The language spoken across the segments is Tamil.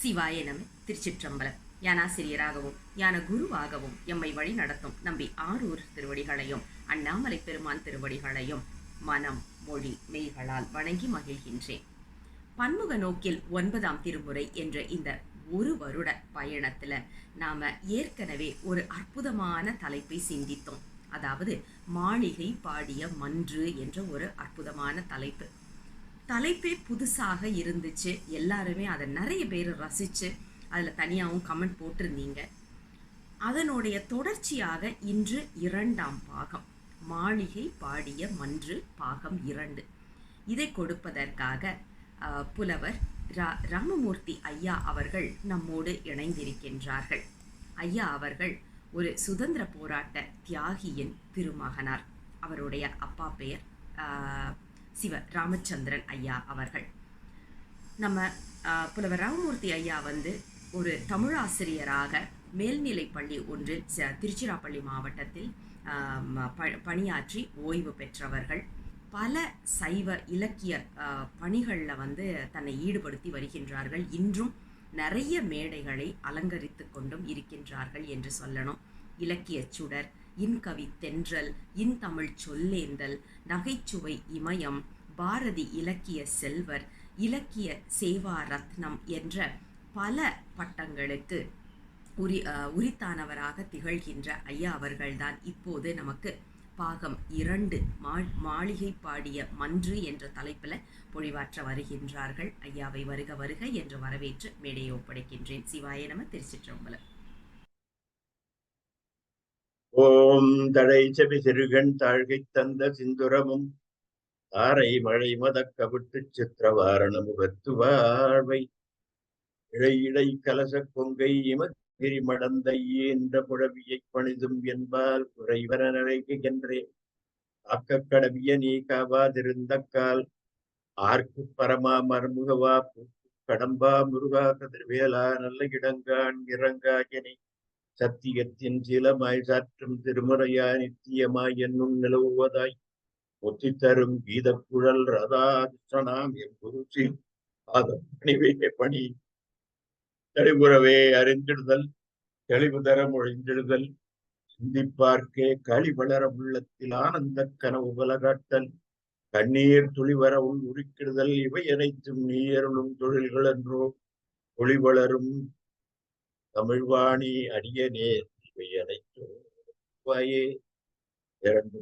சிவாய நம. திருச்சிற்றம்பலம். ஞானாசிரியராகவும் ஞான குருவாகவும் எம்மை வழி நடத்தும் நம்பி ஆரூர் திருவடிகளையும் அண்ணாமலை பெருமான் திருவடிகளையும் மனம் மொழி மெய்களால் வணங்கி மகிழ்கின்றேன். பன்முக நோக்கில் 9ஆம் திருமுறை என்ற இந்த ஒரு வருட பயணத்துல நாம ஏற்கனவே ஒரு அற்புதமான தலைப்பை சிந்தித்தோம். அதாவது மாளிகை பாடிய மன்று என்ற ஒரு அற்புதமான தலைப்பே புதுசாக இருந்துச்சு. எல்லாருமே அதை நிறைய பேர் ரசிச்சு அதில் தனியாகவும் கமெண்ட் போட்டிருந்தீங்க. அதனுடைய தொடர்ச்சியாக இன்று 2ஆம் பாகம், மாளிகை பாடிய மன்று பாகம் 2, இதை கொடுப்பதற்காக புலவர் ராமமூர்த்தி ஐயா அவர்கள் நம்மோடு இணைந்திருக்கின்றார்கள். ஐயா அவர்கள் ஒரு சுதந்திர போராட்ட தியாகியின் திருமகனார். அவருடைய அப்பா பெயர் சிவ ராமச்சந்திரன் ஐயா அவர்கள். நம்ம புலவர் ராமமூர்த்தி ஐயா ஒரு தமிழாசிரியராக மேல்நிலை பள்ளி ஒன்றில் திருச்சிராப்பள்ளி மாவட்டத்தில் பணியாற்றி ஓய்வு பெற்றவர்கள். பல சைவ இலக்கிய பணிகளில் தன்னை ஈடுபடுத்தி வருகின்றார்கள். இன்றும் நிறைய மேடைகளை அலங்கரித்து கொண்டும் இருக்கின்றார்கள் என்று சொல்லணும். இலக்கிய சுடர், இன்கவி தென்றல், இன்தமிழ் சொல்லேந்தல், நகைச்சுவை இமயம், பாரதி இலக்கிய செல்வர், இலக்கிய சேவா ரத்னம் என்ற பல பட்டங்களுக்கு உரித்தானவராக திகழ்கின்ற ஐயா அவர்கள்தான் இப்போது நமக்கு பாகம் 2 மாளிகை பாடிய மன்று என்ற தலைப்பில் பொழிவாற்ற வருகின்றார்கள். ஐயாவை வருக வருக என்று வரவேற்று மேடையை ஒப்படைக்கின்றேன். சிவாய நம. திருச்சிற்றம்பலம். ஓம் தடை செவி சிறுகண் தாழ்கை தந்த சிந்துரமும் ஆரை மழை மதக்கவிட்டு சித்திரவாரண முகத்து வாழ்வை இழை கலச கொங்கை இமகிரி மடந்த என்ற புழவியை பணிதும் என்பால் குறைவர நிலைக்கின்றே ஆக்க கடவிய நீ காவாதிருந்த கால் ஆர்க்கு பரமா மர்முகவா கடம்பா முருகா கதிர்வேலா நல்ல இடங்கான் இறங்காயனை சத்தியத்தின் சிலமாய் சாற்றும் திருமுறையா நித்தியமாய் என்னும் நிலவுவதாய் ஒத்தி தரும் கீத குழல் ரதாம் என் குருசி பணிவே பணி தெளிவுறவே அறிந்திடுதல் தெளிவு தர மொழிந்திடுதல் சிந்திப்பார்க்கே களி வளர உள்ளத்தில் ஆனந்த கனவு பலகாட்டல் கண்ணீர் துளிவர உள் உருக்கிடுதல் இவை அனைத்தும் நீயருளும் தொழில்கள் என்றோ ஒளி வளரும் தமிழ்வாணி அடியனே இவை அனைத்தும் வாயே 2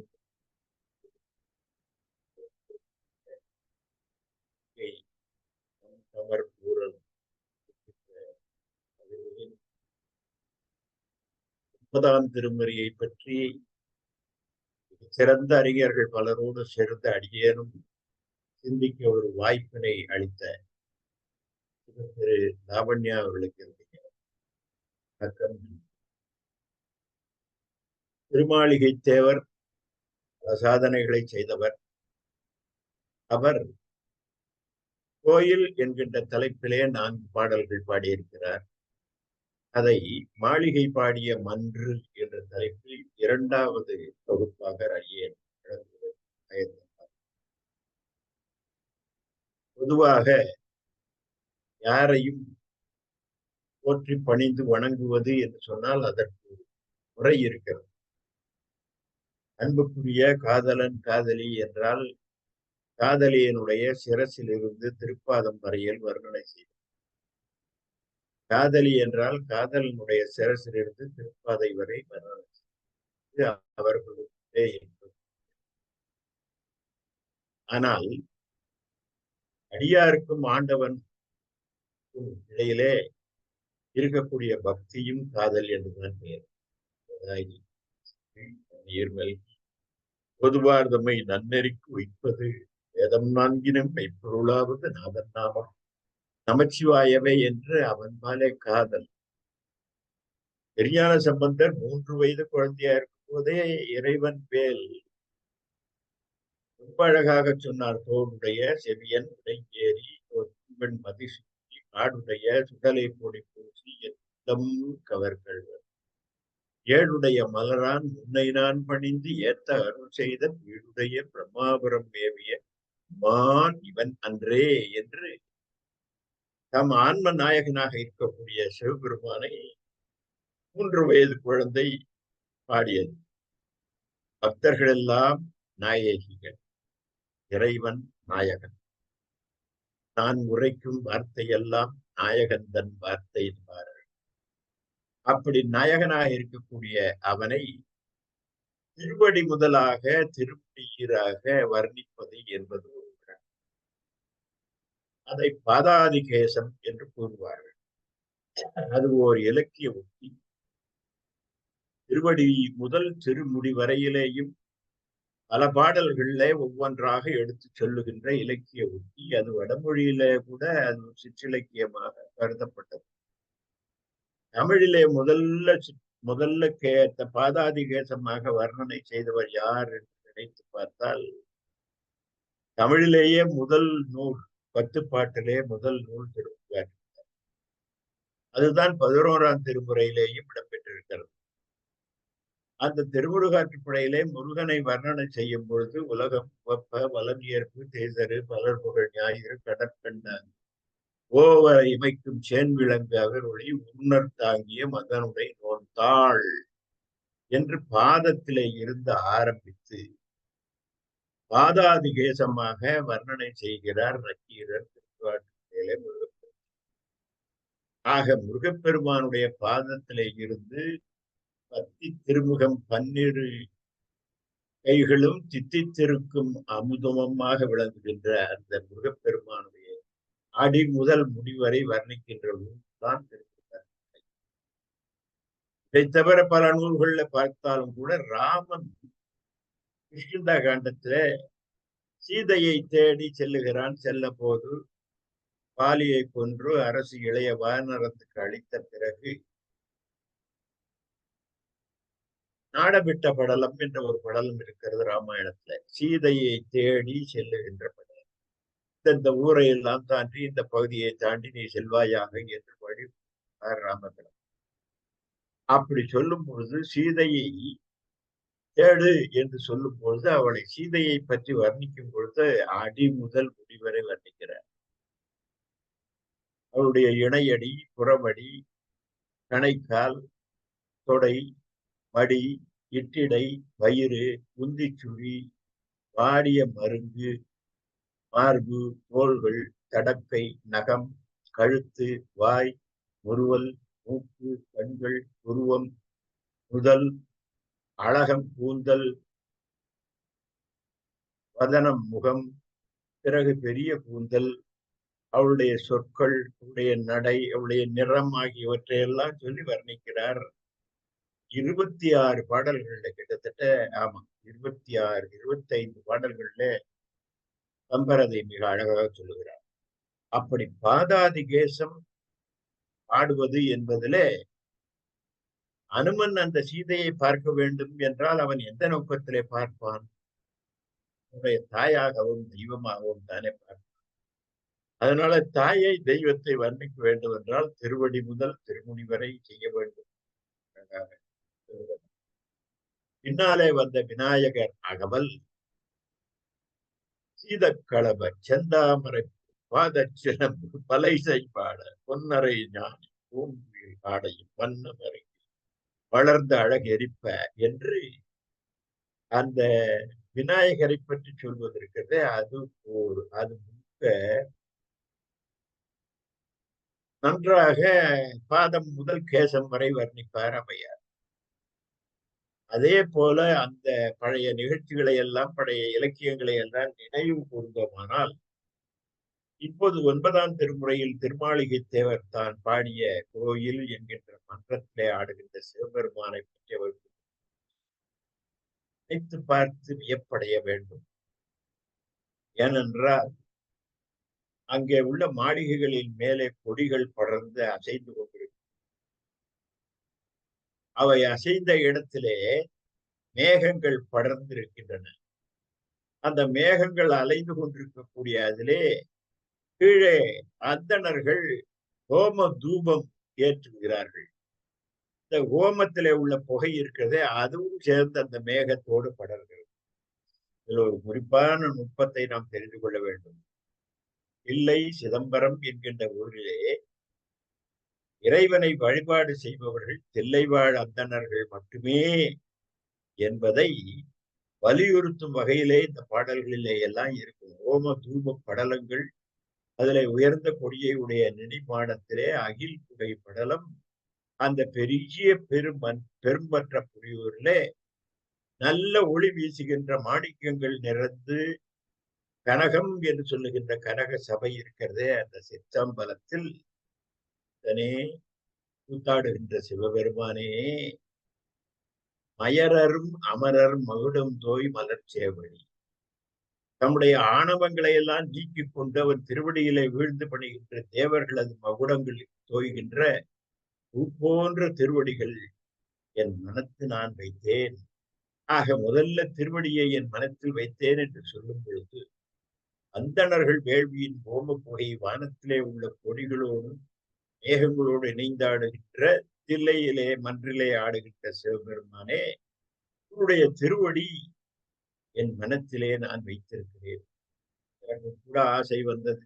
கூறல் 9ஆம் திருமுறையை பற்றி சிறந்த அறிஞர்கள் பலரோடு சேர்ந்த அடியேனும் சிந்திக்க ஒரு வாய்ப்பினை அளித்த திரு லாவண்யா அவர்களுக்கு வணக்கம். திருமாளிகை தேவர் சாதனைகளை செய்தவர். அவர் கோயில் என்கின்ற தலைப்பிலே 4 பாடல்கள் பாடியிருக்கிறார். அதை மாளிகை பாடிய மன்று என்ற தலைப்பில் 2வது தொகுப்பாக அடியேன் பொதுவாக யாரையும் போற்றி பணிந்து வணங்குவது என்று சொன்னால் அதற்கு முறை இருக்கிறது. அன்புக்குரிய காதலன் காதலி என்றால் காதலியனுடைய சிரசில் இருந்து திருப்பாதம் வரையில் வர்ணனை செய்தார். காதலி என்றால் காதலனுடைய சிரசிலிருந்து திருப்பாதை வரை வர்ணனை செய்தார். அவர்களுடைய ஆனால் அடியாருக்கும் ஆண்டவன் இடையிலே இருக்கக்கூடிய பக்தியும் காதல் என்றுதான் பெயர். பொதுவார் தம்மை நன்னெறிக்கு வைப்பது வேதம் 4 மெய்ப்பொருளாவது நாதன் நாமம் நமச்சிவாயவே என்று அவன் மேலே காதல். பெரியான சம்பந்தர் 3 வயது குழந்தையா இருக்கும் போதே இறைவன் பேல் ரொம்ப அழகாக சொன்னார். தோடுடைய செவியன் உடையேறி ஒரு பெண் மதிசுத்தி காடுடைய சுடலை பொடி பூசி எத்தம் கவர்கள்வர் ஏழுடைய மலரான் உன்னை நான் பணிந்து ஏத்த அருள் செய்த வீடுடைய பிரம்மாபுரம் மேவிய மான் இவன் அன்றே என்று தம் ஆன்ம நாயகனாக இருக்கக்கூடிய சிவபெருமானை 3 வயது குழந்தை பாடியது. பக்தர்கள் எல்லாம் நாயகிகள், இறைவன் நாயகன். நான் உரைக்கும் வார்த்தையெல்லாம் நாயகன் தன் வார்த்தை என்பார்கள். அப்படி நாயகனாக இருக்கக்கூடிய அவனை திருவடி முதலாக திருப்பீராக வர்ணிப்பது என்பது ஒரு விழா. அதை பாதாதிகேசம் என்று கூறுவார்கள். அது ஓர் இலக்கிய உத்தி. திருவடி முதல் திருமுடி வரையிலேயும் பல பாடல்களிலே ஒவ்வொன்றாக எடுத்து சொல்லுகின்ற இலக்கிய உத்தி. அது வடமொழியில கூட அது சிற்றிலக்கியமாக கருதப்பட்டது. தமிழிலே முதல்ல பாதாதிகேசமாக வர்ணனை செய்தவர் யார் என்று நினைத்து பார்த்தால், தமிழிலேயே முதல் நூல் 10 பாட்டிலே முதல் நூல் திருமுருகாற்று. அதுதான் 11ஆம் திருமுறையிலேயும் இடம்பெற்றிருக்கிறது. அந்த திருமுருகாற்றுப்படையிலே முருகனை வர்ணனை செய்யும் பொழுது உலகம் உவப்ப வலம் ஏற்பு தேசரு பலர் புகழ் ஞாயிறு கடற்கண்டான் ஓவரை இமைக்கும் சேன்விளங்கு அகரொளி உன்னர் தாங்கிய மகனுடைய நோன்தாள் என்று பாதத்திலே இருந்து ஆரம்பித்து பாதாதிகேசமாக வர்ணனை செய்கிறார் நக்கீரர் திருமுருகாற்றுப்படையிலே முருகப்பெருமான். ஆக முருகப்பெருமானுடைய பாதத்திலே இருந்து பத்தி திருமுகம் 12 கைகளும் தித்தித்திருக்கும் அமுதமமாக விளங்குகின்ற அந்த முருகப்பெருமானுடைய அடி முதல் முடிவரை வர்ணிக்கின்ற நூல் தான் திருமுருகாற்றுப்படை. இதை தவிர பல நூல்கள்ல பார்த்தாலும் கூட ராமன் கிஷ்கிந்தா காண்டத்துல சீதையை தேடி செல்லுகிறான். செல்ல போது பாலியை கொன்று அரசு இளைய வானரத்துக்கு அளித்த பிறகு நாடபிட்ட படலம் என்ற ஒரு படலம் இருக்கிறது ராமாயணத்துல. சீதையை தேடி செல்லுகின்ற படலம். இந்த ஊரை எல்லாம் தாண்டி இந்த பகுதியை தாண்டி நீ செல்வாயாக என்று வழி ராமபிரம். அப்படி சொல்லும் பொழுது சீதையை தேடு என்று சொல்லும் பொழுது அவளை சீதையை பற்றி வர்ணிக்கும் பொழுது அடி முதல் முடிவரை வர்ணிக்கிறார். அவளுடைய இணையடி, புறமடி, கணைக்கால், தொடை, மடி, இட்டிடை, வயிறு, உந்திச்சுழி, வாடிய மருங்கு, மார்பு, தோள்கள், தடக்கை, நகம், கழுத்து, வாய், முறுவல், மூக்கு, கண்கள், உருவம், முதல், அழகம், கூந்தல், வதனம், முகம், பிறகு பெரிய கூந்தல், அவளுடைய சொற்கள், அவளுடைய நடை, அவளுடைய நிறம் ஆகியவற்றையெல்லாம் சொல்லி வர்ணிக்கிறார். 26 பாடல்கள்ல கிட்டத்தட்ட 26 25 பாடல்கள்ல கம்பரதை மிக அழகாக சொல்லுகிறார். அப்படி பாதாதிகேசம் பாடுவது என்பதிலே அனுமன் அந்த சீதையை பார்க்க வேண்டும் என்றால் அவன் எந்த நோக்கத்திலே பார்ப்பான்? அவனுடைய தாயாகவும் தெய்வமாகவும் தானே பார்ப்பான். அதனால தாயை தெய்வத்தை வர்ணிக்க வேண்டும் என்றால் திருவடி முதல் திருமுடி வரை செய்ய வேண்டும். பின்னாலே வந்த விநாயகர் அகவல் சீதக்களப செந்தாமரை பாதச்சிலம்பு பலைசை பாட பொன்னரை ஞானி பூங்குயில் ஆடையும் வண்ணமரை வளர்ந்த அழகெரிப்ப என்று அந்த விநாயகரை பற்றி சொல்வதற்கிறது. அது முழுக்க நன்றாக பாதம் முதல் கேசம் வரை வர்ணிப்பார் அம்மையார். அதே போல அந்த பழைய நிகழ்ச்சிகளை எல்லாம், பழைய இலக்கியங்களை எல்லாம் நினைவு கூர்ந்தோமானால் இப்போது 9ஆம் திருமுறையில் திருமாளிகை தேவர் தான் பாடிய கோயில் என்கின்ற மன்றத்திலே ஆடுகின்ற சிவபெருமானை பற்றி அவர் நினைத்து பார்த்து வியப்படைய வேண்டும். ஏனென்றால் அங்கே உள்ள மாளிகைகளின் மேலே கொடிகள் படர்ந்து அசைந்து கொண்டிருக்கும். அவை அசைந்த இடத்திலே மேகங்கள் படர்ந்திருக்கின்றன. அந்த மேகங்கள் அலைந்து கொண்டிருக்கக்கூடிய அதிலே கீழே அந்தணர்கள் ஹோம தூபம் ஏற்றுகிறார்கள். இந்த ஹோமத்திலே உள்ள புகை இருக்கிறதே அதுவும் சேர்ந்து அந்த மேகத்தோடு படர்கிறது. இதில் ஒரு குறிப்பான நுட்பத்தை நாம் தெரிந்து கொள்ள வேண்டும். இல்லை சிதம்பரம் என்கின்ற ஊரிலே இறைவனை வழிபாடு செய்பவர்கள் தில்லைவாழ் அந்தணர்கள் மட்டுமே என்பதை வலியுறுத்தும் வகையிலே இந்த பாடல்களிலே எல்லாம் இருக்கும். ஓம தூப படலங்கள், அதுல உயர்ந்த கொடியை உடைய நெடிமாடத்திலே அகில் புகை படலம், அந்த பெரிய பெரும்பற்ற புலியூரிலே நல்ல ஒளி வீசுகின்ற மாணிக்கங்கள் நிறைந்து கனகம் என்று சொல்லுகின்ற கனக சபை இருக்கிறதே, அந்த சிற்றம்பலத்தில் தனே கூத்தாடுகின்ற சிவபெருமானே, மயரரும் அமரர் மகுடம் தோய் மலர்ச்சேவடி, தம்முடைய ஆணவங்களை எல்லாம் நீக்கிக் கொண்டு அவன் திருவடியிலே வீழ்ந்து பணிகின்ற தேவர்களது மகுடங்களில் தோய்கின்ற பூ போன்ற திருவடிகள் என் மனத்து நான் வைத்தேன். ஆக முதல்ல திருவடியை என் மனத்தில் வைத்தேன் என்று சொல்லும் பொழுது அந்தணர்கள் வேள்வியின் ஓம புகை வானத்திலே உள்ள கொடிகளோடு மேகங்களோடு இணைந்தாடுகின்ற தில்லையிலே மன்றிலே ஆடுகின்ற சிவபெருமானே, உன்னுடைய திருவடி என் மனத்திலே நான் வைத்திருக்கிறேன். எனக்கு கூட ஆசை வந்தது.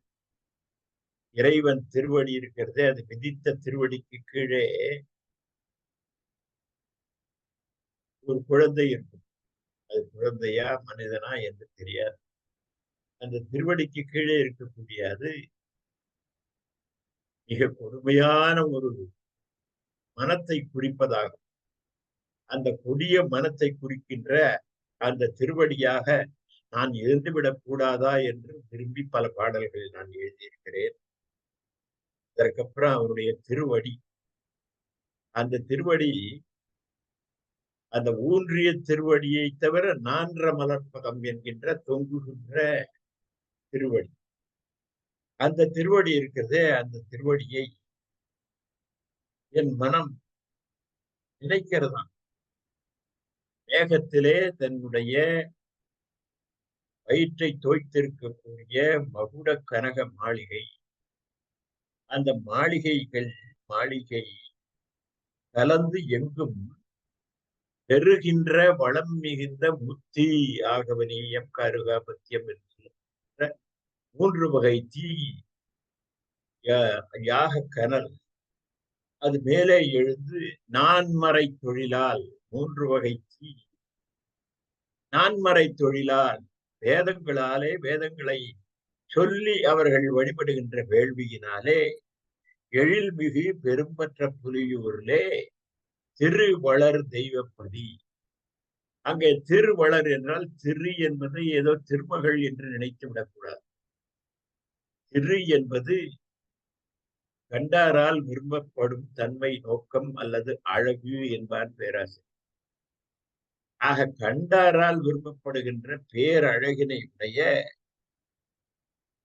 இறைவன் திருவடி இருக்கிறதே, அது விதித்த திருவடிக்கு கீழே ஒரு குழந்தை இருக்கும். அது குழந்தையா மனிதனா என்று தெரியாது. அந்த திருவடிக்கு கீழே இருக்கக்கூடிய அது மிக கொடுமையான ஒரு மனத்தை குறிப்பதாகும். அந்த கொடிய மனத்தை குறிக்கின்ற அந்த திருவடியாக நான் இருந்துவிடக் கூடாதா என்று விரும்பி பல பாடல்களில் நான் எழுதியிருக்கிறேன். அதற்கப்புறம் அவருடைய திருவடி, அந்த திருவடி அந்த ஊன்றிய திருவடியை தவிர நான்ற மலர்பகம் என்கின்ற தொங்குகின்ற திருவடி, அந்த திருவடி இருக்கிறதே, அந்த திருவடியை என் மனம் நினைக்கிறதாம். மேகத்திலே தன்னுடைய வயிற்றை தோய்த்திருக்கக்கூடிய மகுட கனக மாளிகை, அந்த மாளிகை கலந்து எங்கும் பெறுகின்ற வளம் மிகுந்த முத்தி ஆகவனீயம் கருகாபத்தியம் என்ற 3 வகை தீ யாக கனல் அது மேலே எழுந்து நான்மறை தொழிலால் 3 வகை தீ நான்மறை தொழிலால் வேதங்களாலே வேதங்களை சொல்லி அவர்கள் வழிபடுகின்ற வேள்வியினாலே எழில்மிகு பெரும்பற்ற புலியூரிலே திருவளர் தெய்வப்பதி. அங்கே திருவளர் என்றால் திரு என்பது ஏதோ திருமகள் என்று நினைத்து விடக்கூடாது. திரு என்பது கண்டாரால் விரும்பப்படும் தன்மை, நோக்கம் அல்லது அழகு என்பான் பேராசிரியர். ஆக கண்டாரால் விரும்பப்படுகின்ற பேரழகினை உடைய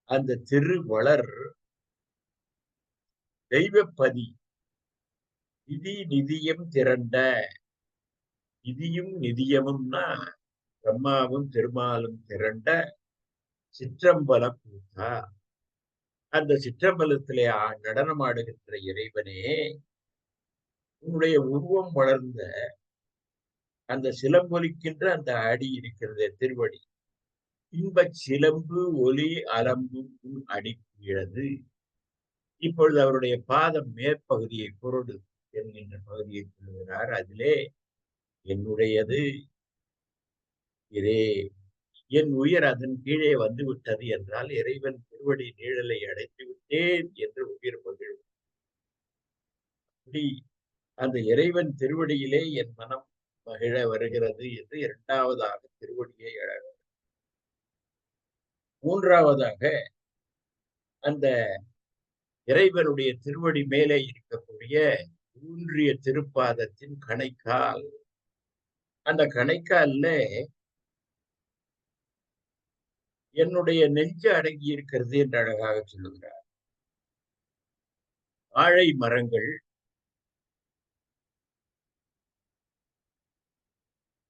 அந்த திருவளர் தெய்வப்பதி, நிதி நிதியம் திரண்ட, நிதியும் நிதியமும்னா பிரம்மாவும் திருமாலும் திரண்ட சிற்றம்பல கூத்தா, அந்த சிற்றம்பலத்திலே நடனமாடுகின்ற இறைவனே, உன்னுடைய உருவம் வளர்ந்த அந்த சிலம்பொலிக்கின்ற அந்த அடி இருக்கிறது திருவடி, இன்பச் சிலம்பு ஒலி அலம்பும் அடிக்கிறது. இப்பொழுது அவருடைய பாதம் மேற்பகுதியை பொருடு என்கின்ற பகுதியை சொல்லுகிறார். அதிலே என்னுடையது இதே, என் உயிர் அதன் கீழே வந்து விட்டது என்றால் இறைவன் திருவடி நீழலை அடைத்து விட்டேன் என்று உயிர் மகிழும். அப்படி அந்த இறைவன் திருவடியிலே என் மனம் மகிழ வருகிறது என்று 2வதாக திருவடியை அழக. 3வதாக அந்த இறைவனுடைய திருவடி மேலே இருக்கக்கூடிய ஊன்றிய திருப்பாதத்தின் கணைக்கால், அந்த கணைக்கால்ல என்னுடைய நெஞ்சு அடங்கி இருக்கிறது என்று அழகாக சொல்லுகிறார். வாழை மரங்கள்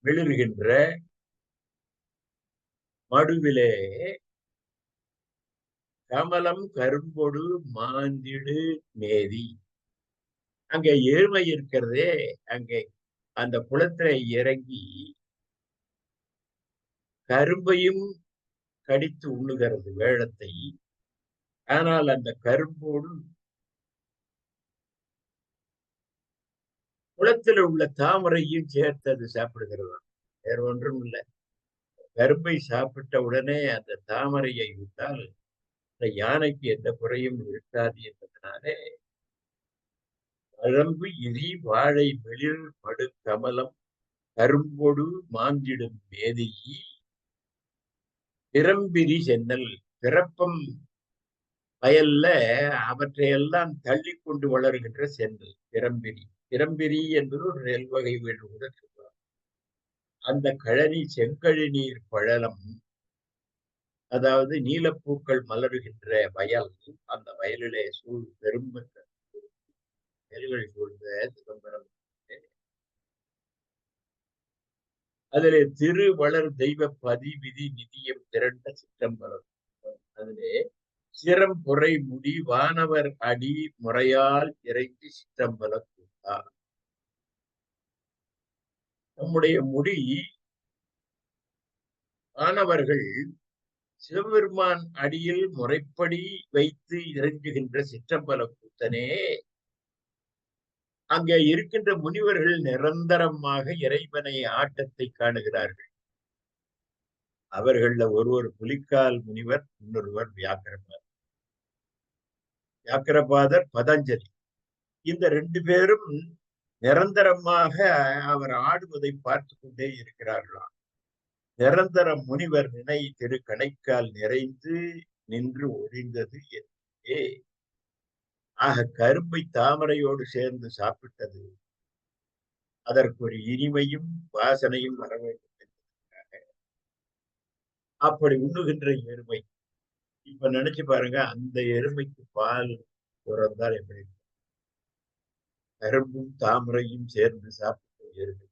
விழுகின்ற மடுவிலே கமலம் கரும்பொடு மாந்திடு மேதி, அங்கே ஏழ்மை இருக்கிறதே, அங்கே அந்த குளத்தில இறங்கி கரும்பையும் கடித்து உண்ணுகிறது வேழத்தை. ஆனால் அந்த கரும்போடு குளத்தில் உள்ள தாமரையும் சேர்த்து அது சாப்பிடுகிறது. வேற ஒன்றும் இல்லை. கரும்பை சாப்பிட்ட உடனே அந்த தாமரையை விட்டால் இந்த யானைக்கு எந்த குறையும் இருக்காது என்பதனாலே கழம்பு இரி வாழை வெளிர் படு கமலம் கரும்பொடு மாந்திடும் மேதியி பிறம்பிரி சென்னல். பிறப்பம் வயல்ல அவற்றையெல்லாம் தள்ளி கொண்டு வளர்கின்ற சென்னல் பிறம்பிரி. பிறம்பிரி என்பது ஒரு நெல் வகை என்று கூட சொல்வார். அந்த கழனி செங்கழி நீர் பழலம், அதாவது நீலப்பூக்கள் மலருகின்ற வயல். அந்த வயலிலே பெரும் வயல்கள் சூழ்ந்த சிதம்பரம். அதிலே திரு வளர் தெய்வ பதி விதி நிதியம் திரண்ட சிற்றம்பலம். அதிலே சிரம் பொறை முடி வானவர் அடி முறையால் இறைத்து சிற்றம்பலம் கூட்டார். நம்முடைய முடி வானவர்கள் சிவபெருமான் அடியில் முறைப்படி வைத்து இறங்குகின்ற சிற்றம்பல கூத்தனே, அங்கே இருக்கின்ற முனிவர்கள் நிரந்தரமாக இறைவனை ஆட்டத்தை காணுகிறார்கள். அவர்கள ஒருவர் புலிக்கால் முனிவர், இன்னொருவர் வியாக்கிரபாதர். வியாக்கிரபாதர் பதஞ்சலி. இந்த 2 பேரும் நிரந்தரமாக அவர் ஆடுவதை பார்த்து கொண்டே இருக்கிறார்களாம். நிரந்தர முனிவர் நினை திரு கணைக்கால் நிறைந்து நின்று ஒழிந்தது என்றே. ஆக கரும்பை தாமரையோடு சேர்ந்து சாப்பிட்டது அதற்கு ஒரு இனிமையும் வாசனையும் வர வேண்டும் என்பதற்காக அப்படி உண்ணுகின்ற எருமை. இப்ப நினைச்சு பாருங்க, அந்த எருமைக்கு பால் உறந்தால் எப்படி? கரும்பும் தாமரையும் சேர்ந்து சாப்பிட்ட எருமை.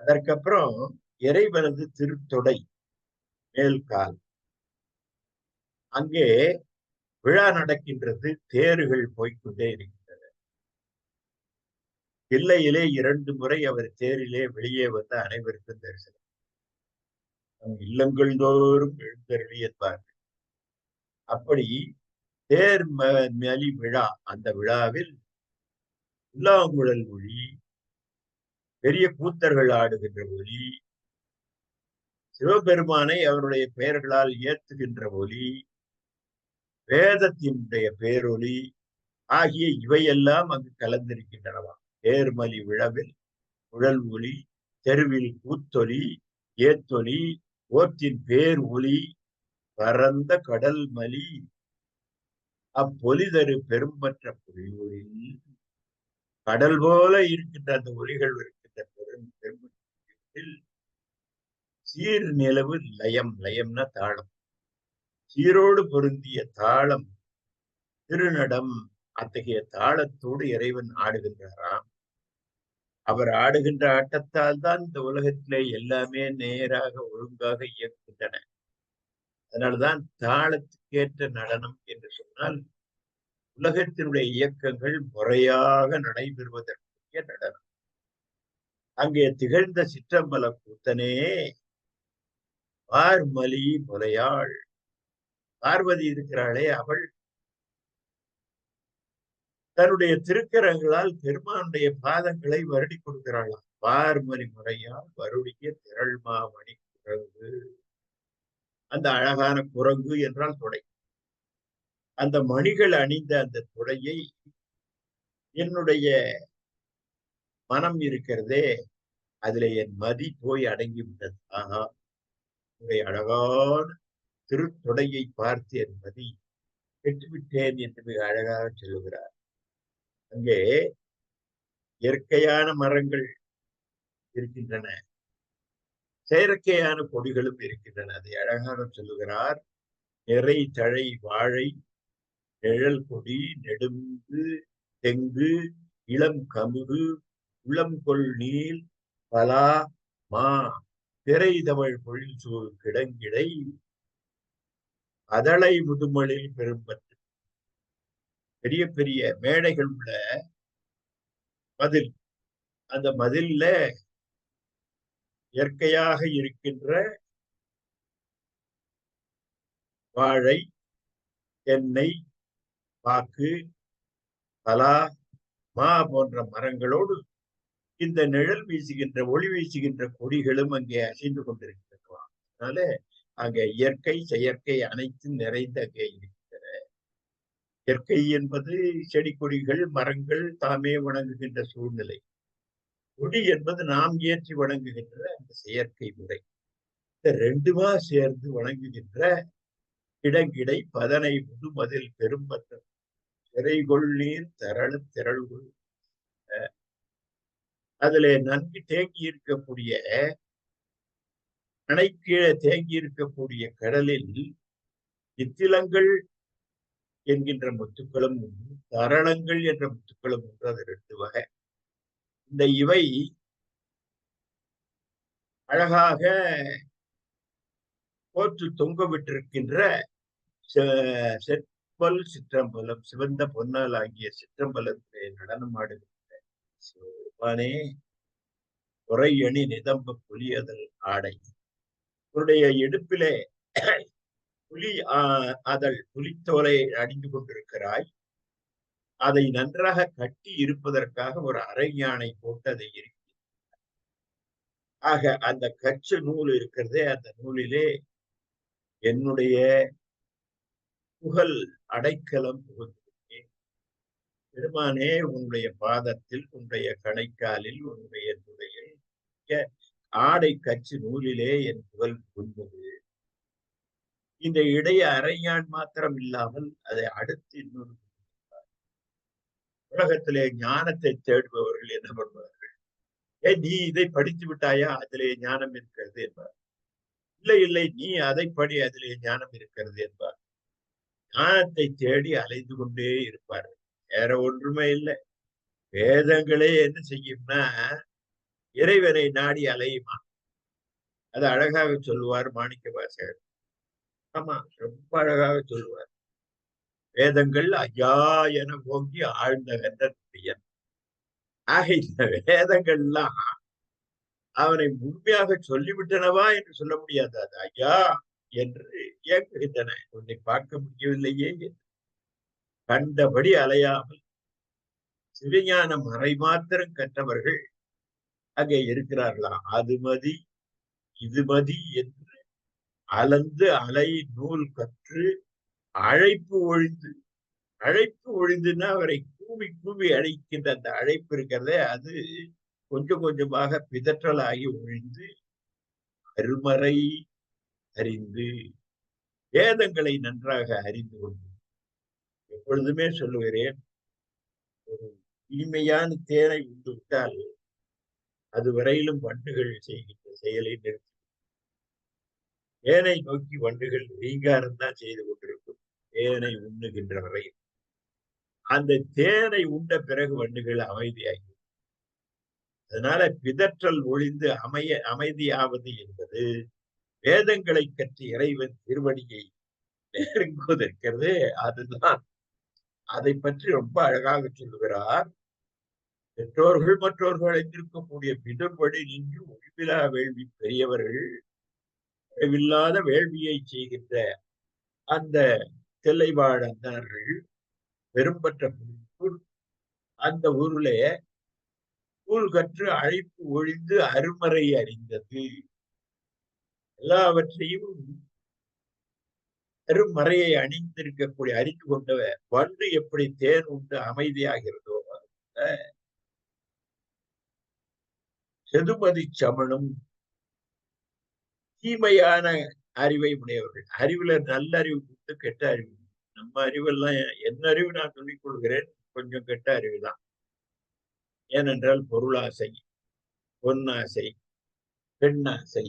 அதற்கப்புறம் இறைவனது திருத்தொடை மேல்கால், அங்கே விழா நடக்கின்றது. தேர்கள் போய்கொண்டே இருக்கின்றன. எல்லையிலே 2 முறை அவர் தேரிலே வெளியே வந்து அனைவருக்கும் தரிசனம். இல்லங்கள் தோறும் எழுந்தருளி என்பார்கள். அப்படி தேர் மலி விழா, அந்த விழாவில் புல்லாங்குழல் ஒளி, பெரிய கூத்தர்கள் ஆடுகின்ற ஒலி, சிவபெருமானை அவருடைய பெயர்களால் ஏத்துகின்ற ஒலி, வேதத்தினுடைய பேரொலி ஆகிய இவையெல்லாம் அங்கு கலந்திருக்கின்றனவா. தேர்மலி விழவில் குழல் ஒலி, தெருவில் கூத்தொலி, ஏத்தொலி, ஓத்தின் பேர் ஒலி, பரந்த கடல் மலி அப்பொலிதரு பெரும்பற்ற பொலியூரில். கடல் போல இருக்கின்ற அந்த ஒலிகள் இருக்கின்ற பெரும்பற்றில் சீர் நிலவு லயம். லயம்னா தாளம். சீரோடு பொருந்திய தாளம், திருநடம். அத்தகைய தாளத்தோடு இறைவன் ஆடுகின்றாராம். அவர் ஆடுகின்ற ஆட்டத்தால் தான் இந்த உலகத்திலே எல்லாமே நேராக ஒழுங்காக இயக்குகின்றன. அதனால்தான் தாளத்துக்கேற்ற நடனம் என்று சொன்னால் உலகத்தினுடைய இயக்கங்கள் முறையாக நடைபெறுவதற்குரிய நடனம். அங்கே திகழ்ந்த சிற்றம்பல கூத்தனே பார்மலி முலையாள். பார்வதி இருக்கிறாளே, அவள் தன்னுடைய திருக்கரங்களால் பெருமானுடைய பாதங்களை வருடி கொடுக்கிறாளாம். பார்மலி முறையால் வருடிய திரள்மாமணி குரங்கு. அந்த அழகான குரங்கு என்றால் தொடை. அந்த மணிகள் அணிந்த அந்த தொடையை என்னுடைய மனம் இருக்கிறதே, அதுல என் மதி போய் அடங்கி விட்டது. ஆஹா, உடைய அழகான திருத்தொடையை பார்த்து என் மதி பெற்றுவிட்டேன் என்று மிக அழகாக சொல்லுகிறார். அங்கே இயற்கையான மரங்கள் இருக்கின்றன, செயற்கையான கொடிகளும் இருக்கின்றன. அதை அழகாக சொல்லுகிறார். நிறை தழை வாழை, நிழல் கொடி, நெடுங்கு தெங்கு, இளம் கமுகு, உளம்கொள் நீள், பலா, மா, திரை தமிழ் பொழில் சூழ் கிடங்கிடை, அதளை முதுமலில் பெரும்பற்று. பெரிய பெரிய மேடைகள் உள்ள மதில். அந்த மதில்ல இயற்கையாக இருக்கின்ற வாழை, தென்னை, பாக்கு, பலா, மா போன்ற மரங்களோடு இந்த நிழல் வீசுகின்ற ஒளி வீசுகின்ற கொடிகளும் அங்கே அசைந்து கொண்டிருக்கின்றன. அதனால அங்க இயற்கை செயற்கை அனைத்தும் நிறைந்த அங்கே இருக்கிற இயற்கை என்பது செடி கொடிகள் மரங்கள் தாமே வணங்குகின்ற சூழ்நிலை. கொடி என்பது நாம் ஏற்றி வணங்குகின்ற அந்த செயற்கை முறை. இந்த ரெண்டுமா சேர்ந்து வணங்குகின்ற கிடங்கிடை பதனை முதுமதில் பெரும்பற்ற திரைகொள் நீர் தரள திரள்கொள் அதிலே நன்கு தேங்கி இருக்கக்கூடிய அணை கீழே தேங்கி இருக்கக்கூடிய கடலில் இத்திலங்கள் என்கின்ற முத்துக்களும் உண்டு, தரளங்கள் என்ற முத்துக்களும் உண்டு. அது ரெண்டு வகை. இந்த இவை அழகாக போற்று தொங்க விட்டிருக்கின்ற செப்பல் சிற்றம்பலம் சிவந்த பொன்னால் ஆகிய சிற்றம்பலத்திலே நடனம் ஆடுகின்ற சிவபெருமானே உரை அணி நிதம்ப புலியதல் ஆடை அவருடைய இடுப்பிலே புலி அதழ் புலித்தோலை அணிந்து கொண்டிருக்கிறாய். அதை நன்றாக கட்டி இருப்பதற்காக ஒரு அரை யானை போட்டு அதை இருக்கு. ஆக அந்த கச்சு நூல் இருக்கிறதே, அந்த நூலிலே என்னுடைய புகழ் அடைக்கலம் புகுந்திருக்கேன். பெருமானே, உன்னுடைய பாதத்தில், உன்னுடைய கணைக்காலில், உன்னுடைய துறையில் ஆடை கச்சு நூலிலே என் புகழ் புகுந்தது. இந்த இடைய அரையான் மாத்திரம் இல்லாமல் அதை அடுத்து இன்னொரு உலகத்திலே ஞானத்தை தேடுபவர்கள் என்ன பண்ணுவார்கள்? நீ இதை படித்து விட்டாயா, அதிலே ஞானம் இருக்கிறது என்பார். இல்லை இல்லை, நீ அதை படி, அதிலே ஞானம் இருக்கிறது என்பார். ஞானத்தை தேடி அலைந்து கொண்டே இருப்பார்கள். வேற ஒன்றுமே இல்லை. வேதங்களே என்ன செய்யும்னா இறைவனை நாடி அலையுமா. அது அழகாக சொல்லுவார் மாணிக்க வாசகர். ஆமா, ரொம்ப அழகாக சொல்லுவார். வேதங்கள் ஐயா என ஓங்கி ஆழ்ந்த வென்றன். ஆக இந்த வேதங்கள்லாம் அவனை முழுமையாக சொல்லிவிட்டனவா என்று சொல்ல முடியாது. அது ஐயா என்று இயக்குகின்றன. உன்னை பார்க்க முடியவில்லையே என்று கண்டபடி அலையாமல் சிவஞான மறை மாத்திரம் கற்றவர்கள் அங்கே இருக்கிறார்களாம். அது மதி இது மதி என்று அலந்து அலை நூல் கற்று அழைப்பு ஒழிந்துன்னா அவரை கூவி கூவி அழைக்கின்ற அந்த அழைப்பு இருக்கிறதே, அது கொஞ்சம் கொஞ்சமாக பிதற்றலாகி ஒழிந்து அருமறை அறிந்து வேதங்களை நன்றாக அறிந்து கொண்டு எப்பொழுதுமே சொல்லுகிறேன், ஒரு இனிமையான தேனை உண்டு விட்டால் அது வரையிலும் வண்டுகள் செய்கின்ற செயலை நிறுத்தி தேனை நோக்கி வண்டுகள் ரீங்காரம் தான் செய்து கொண்டிருக்கும். தேனை உண்ணுகின்ற வரை அந்த தேனை உண்ட பிறகு வண்டுகள் அமைதியாகி, அதனால பிதற்றல் ஒழிந்து அமைதியாவது என்பது வேதங்களை கற்று இறைவன் திருவடியை நெருங்குவதற்கிறது. அதுதான். அதை பற்றி ரொம்ப அழகாக சொல்லுகிறார். பெற்றோர்கள் மற்றோர்கள் அடைந்திருக்கக்கூடிய பிதர்படி நின்று ஒழிவிலா வேள்வி பெரியவர்கள் ஒழிவில்லாத வேள்வியை செய்கின்ற அந்த தில்லைவாழ் அந்தார்கள் பெரும்பற்ற அந்த ஊரிலே நூல் கற்று அழைப்பு ஒழிந்து அருமறை அறிந்தது. எல்லாவற்றையும் அருமறையை அணிந்திருக்கக்கூடிய அறிந்து கொண்டவ வண்டு எப்படி தேன் உண்டு அமைதியாகிறதோ செதுமதி சமணம் தீமையான அறிவை உடையவர்கள். அறிவுல நல்ல அறிவு உண்டு, கெட்ட அறிவு. நம்ம அறிவெல்லாம் என்ன அறிவு நான் சொல்லிக் கொள்கிறேன், கொஞ்சம் கெட்ட அறிவு தான். ஏனென்றால் பொருளாசை, பொன்னாசை, பெண்ணாசை,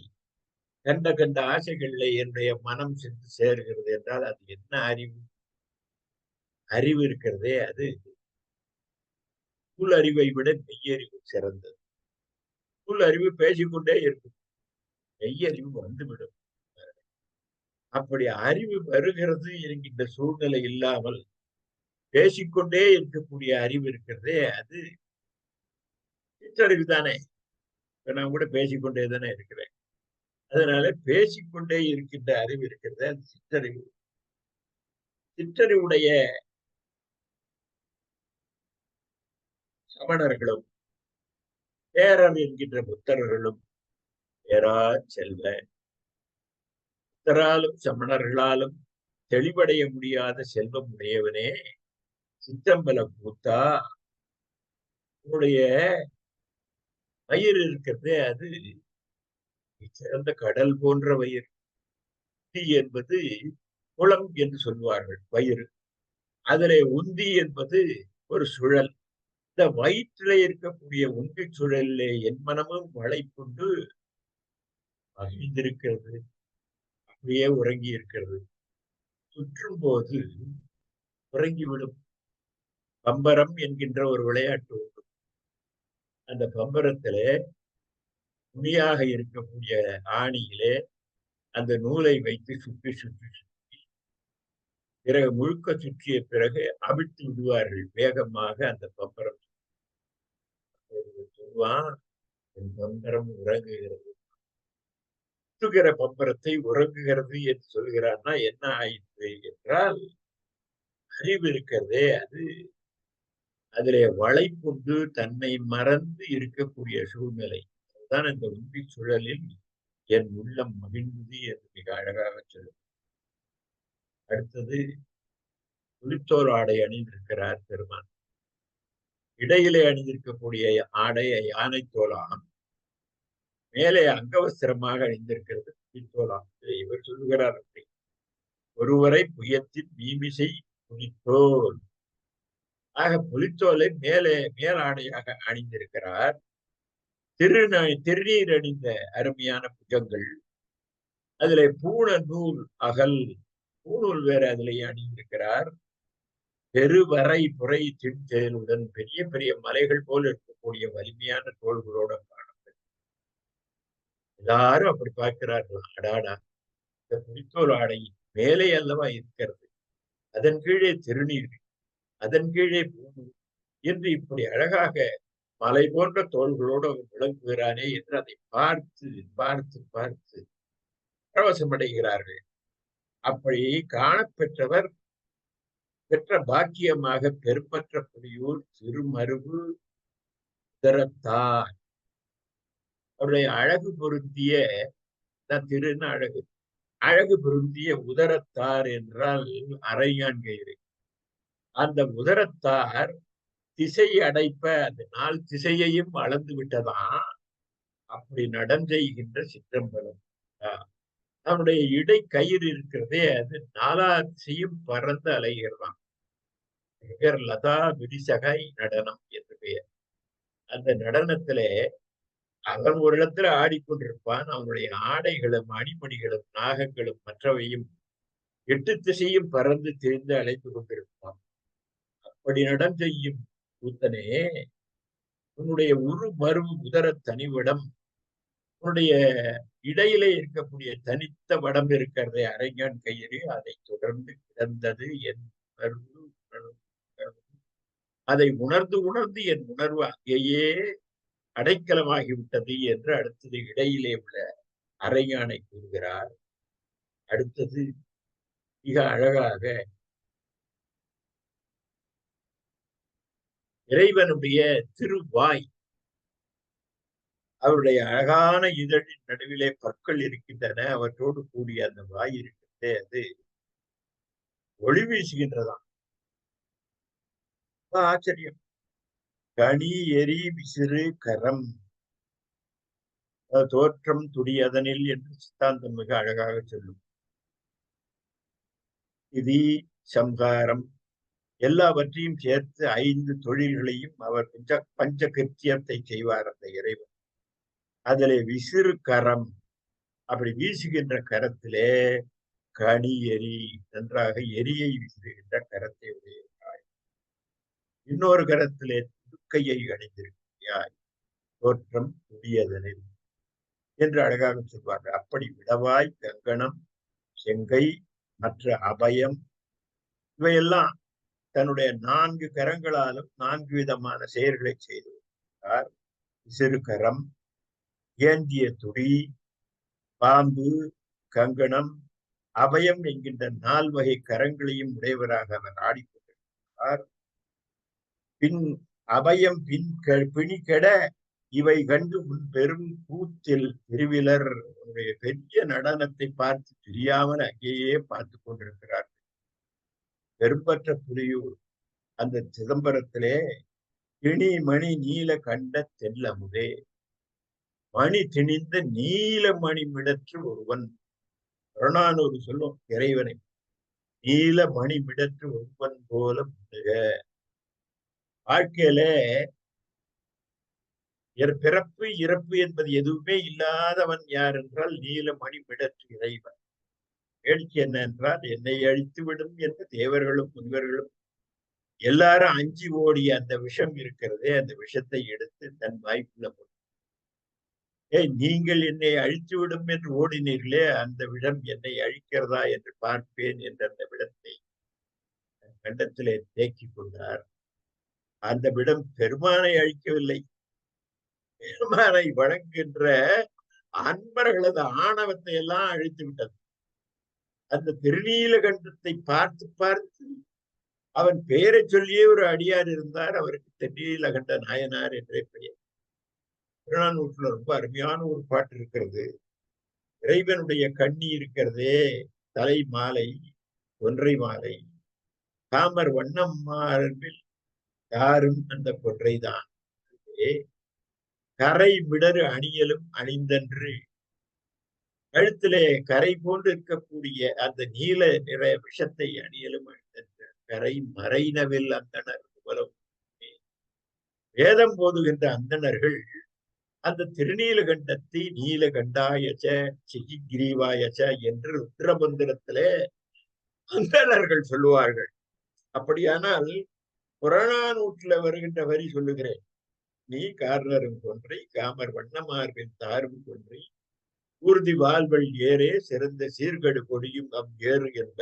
கண்ட கண்ட ஆசைகளில் என்னுடைய மனம் சென்று சேர்கிறது என்றால் அது என்ன அறிவு? அறிவு இருக்கிறதே, அது புல் அறிவை விட மெய்யறிவு சிறந்தது. புல் அறிவு பேசிக்கொண்டே இருக்கும், மெய்யறிவு வந்துவிடும். அப்படி அறிவு வருகிறது என்கின்ற சூழ்நிலை இல்லாமல் பேசிக்கொண்டே இருக்கக்கூடிய அறிவு இருக்கிறதே, அது சிற்றறிவு தானே. இப்ப நான் கூட பேசிக்கொண்டே தானே இருக்கிறேன். அதனால பேசிக்கொண்டே இருக்கின்ற அறிவு இருக்கிறது, அது சிற்றறிவு. சிற்றறிவுடைய சமணர்களும் பேரர் என்கின்ற புத்தர்களும் பேரா செல்வ, புத்தராலும் சமணர்களாலும் தெளிவடைய முடியாத செல்வம் உடையவனே, சிற்றம்பல கூத்தா, உன்னுடைய வயிறு இருக்கிறது அது சிறந்த கடல் போன்ற வயிறு. என்பது குளம் என்று சொல்வார்கள் வயிறு. அதிலே உந்தி என்பது ஒரு சுழல். இந்த வயிற்றிலே இருக்கக்கூடிய உந்தி சுழலிலே என் மனமும் மழை கொண்டு மகிழ்ந்திருக்கிறது, அப்படியே உறங்கி இருக்கிறது. சுற்றும் போது உறங்கிவிடும். பம்பரம் என்கின்ற ஒரு விளையாட்டு உண்டு. அந்த பம்பரத்திலே துணியாக இருக்கக்கூடிய ஆணியிலே அந்த நூலை வைத்து சுற்றி சுற்றி சுற்றி பிறகு முழுக்க சுற்றிய பிறகு அவிழ்த்து விடுவார்கள் வேகமாக. அந்த பம்பரம் சொல்லுவான், என் பம்பரம் உறங்குகிறது. சுற்றுகிற பம்பரத்தை உறங்குகிறது என்று சொல்கிறான்னா என்ன ஆயிற்று என்றால், அறிவு இருக்கிறதே அது அதிலே வளைப்புண்டு தன்னை மறந்து இருக்கக்கூடிய சூழ்நிலை. அதுதான் இந்த உந்தி சுழலில் என் உள்ளம் மகிழ்ந்தது என்று மிக அழகாக சொல்லும். அடுத்தது புலித்தோல் ஆடை அணிந்திருக்கிறார் பெருமான். இடையிலே அணிந்திருக்கக்கூடிய ஆடை யானை தோலாம், மேலே அங்கவஸ்திரமாக அணிந்திருக்கிறது புலித்தோலாம். இவர் சொல்லுகிறார் அப்படி, ஒருவரை புயத்தின் மீமிசை புலித்தோல். ஆக புலித்தோலை மேலே மேலாடையாக அணிந்திருக்கிறார். திருநீர் அணிந்த அருமையான புஜங்கள், அதிலே பூண நூல் அகல், பூணூல் வேற அதிலேயே அணிந்திருக்கிறார். பெருவரை புரை திண்தேலுடன், பெரிய பெரிய மலைகள் போல் இருக்கக்கூடிய வலிமையான தோள்களோட காணப்படும். எல்லாரும் அப்படி பார்க்கிறார்கள். அடாடா, இந்த புலித்தோல் ஆடை மேலே அல்லவா இருக்கிறது, அதன் கீழே திருநீர், அதன் கீழே பூணூல் என்று இப்படி அழகாக மலை போன்ற தோள்களோடு அவர் விளங்குகிறானே என்று அதை பார்த்து பார்த்து பார்த்து பரவசமடைகிறார்கள். அப்படி காணப்பெற்றவர் பெற்ற பாக்கியமாக பெரும்பற்ற புலியூர் திருமருவு உதரத்தார். அவருடைய அழகு பொருந்திய திருன்னு அழகு, அழகு பொருந்திய உதரத்தார் என்றால் அரையான்கயிறு. அந்த உதரத்தார் திசை அடைப்ப அந்த 4 திசையையும் அளந்து விட்டதான் அப்படி நடஞ்செய்கின்ற சிற்றம்பலம். அவனுடைய இடை கயிறு இருக்கிறதே அது 4 திசையும் பறந்து அலைகிறதாம். பெயர் லதா விரிசகை நடனம் என்று பெயர். அந்த நடனத்திலே அவன் ஒரு இடத்துல ஆடிக்கொண்டிருப்பான். அவனுடைய ஆடைகளும் அணிமணிகளும் நாகங்களும் மற்றவையும் 8 திசையும் பறந்து திரிந்து அழைத்து கொண்டிருப்பான். அப்படி நடம் செய்யும் கூத்தனே, உன்னுடைய உரு மருவு உதர தனிவிடம், உன்னுடைய இடையிலே இருக்கக்கூடிய தனித்த வடம் இருக்கிறதே அரைஞான் கயிறு, அதை தொடர்ந்து கிடந்தது என் உணர்வு. அதை உணர்ந்து உணர்ந்து என் உணர்வு அங்கேயே அடைக்கலமாகிவிட்டது என்று அடுத்தது இடையிலே உள்ள அரைஞானை கூறுகிறார். அடுத்தது மிக அழகாக இறைவனுடைய திருவாய், அவருடைய அழகான இதழின் நடுவிலே பற்கள் இருக்கின்றன. அவற்றோடு கூடிய அந்த வாய் இருக்கிறதே அது ஒளி வீசுகின்றதாம். ஆச்சரியம். கனி எரி விசிறு கரம் தோற்றம் துடியதனில் என்று சித்தாந்தம் மிக அழகாக சொல்லும். விதி சம்ஹாரம் எல்லாவற்றையும் சேர்த்து 5 தொழில்களையும் அவர் பஞ்ச கிருத்தியத்தை செய்வார் அந்த இறைவன். அதிலே விசிறு கரம், அப்படி வீசுகின்ற கரத்திலே கனி எரி, நன்றாக எரியை வீசுகின்ற கரத்தை உடையாய். இன்னொரு கரத்திலே துடுக்கையை அணிந்திருக்கிறாய், தோற்றம் துடியதனில் என்று அழகாக சொல்வார்கள். அப்படி விடவாய், கங்கணம், செங்கை, மற்ற அபயம், இவையெல்லாம் தன்னுடைய 4 கரங்களாலும் 4 விதமான செயல்களை செய்து வருகிறார். சிறு கரம், ஏந்திய துடி, பாம்பு, கங்கணம், அபயம் என்கின்ற 4 வகை கரங்களையும் உடையவராக அவர் ஆடிக்கொண்டிருக்கிறார். பின் அபயம் பிணி கெட இவை கண்டு உன் பெரும் கூத்தில் திருவிலர் உன்னுடைய பெரிய நடனத்தை பார்த்து தெரியாமல் அங்கேயே பார்த்து கொண்டிருக்கிறார். பெரும்பற்ற புலியூர் அந்த சிதம்பரத்திலே திணி மணி நீல கண்ட தெல்லமுதே, மணி திணிந்த நீல மணி மிடற்று ஒருவன். புறநானூறு சொல்லும் இறைவனை, நீல மணி மிடற்று ஒருவன் போல முன்னுக. வாழ்க்கையில பிறப்பு இறப்பு என்பது எதுவுமே இல்லாதவன் யார் என்றால் நீலமணி மிடற்று இறைவன். கேள்வி என்ன என்றால், என்னை அழித்து விடும் என்று தேவர்களும் முனிவர்களும் எல்லாரும் அஞ்சி ஓடிய அந்த விஷம் இருக்கிறதே, அந்த விஷத்தை எடுத்து தன் வாய்ப்புல போட்டு, நீங்கள் என்னை அழித்து விடும் என்று ஓடினீர்களே, அந்த விடம் என்னை அழிக்கிறதா என்று பார்ப்பேன் என்று அந்த விடத்தை தன் கண்டத்திலே தேக்கிக் கொண்டார். அந்த விடம் பெருமானை அழிக்கவில்லை, பெருமானை வழங்குகின்ற அன்பர்களது ஆணவத்தை எல்லாம் அழித்து விட்டது. அந்த திருநீலகண்டத்தை பார்த்து பார்த்து அவன் பெயரை சொல்லியே ஒரு அடியார் இருந்தார், அவருக்கு திருநீலகண்ட நாயனார் என்றே பெயர். புறநானூற்றுல ரொம்ப அருமையான ஒரு பாட்டு இருக்கிறது. இறைவனுடைய கண்ணி இருக்கிறதே, தலை மாலை ஒன்றை மாலை காமர் வண்ணம் மார்பில் யாரும் அந்த கொன்றைதான், கரை மிடறு அணியலும் அணிந்தன்று. கழுத்திலே கரை போன்று இருக்கக்கூடிய அந்த நீல நிற விஷத்தை அணியலும் அணிந்தன்று. கரை மறைனவில் அந்தனர் உலகம். வேதம் போதுகின்ற அந்தணர்கள் அந்த திருநீலகண்டத்தை நீலகண்டாயச்ச சிகிகிரீவாயச்ச என்று ருத்ரமந்திரத்திலே அந்தணர்கள் சொல்லுவார்கள். அப்படியானால் புறநானூற்றுல வருகின்ற வரி சொல்லுகிறேன், நீ காரணரும் கொன்றை காமர் வண்ணமார்பின் தாரும் கொன்றை ஊர்தி வாழ்வள் ஏரே சிறந்த சீர்கடு கொடியும் அம் ஏறு என்ப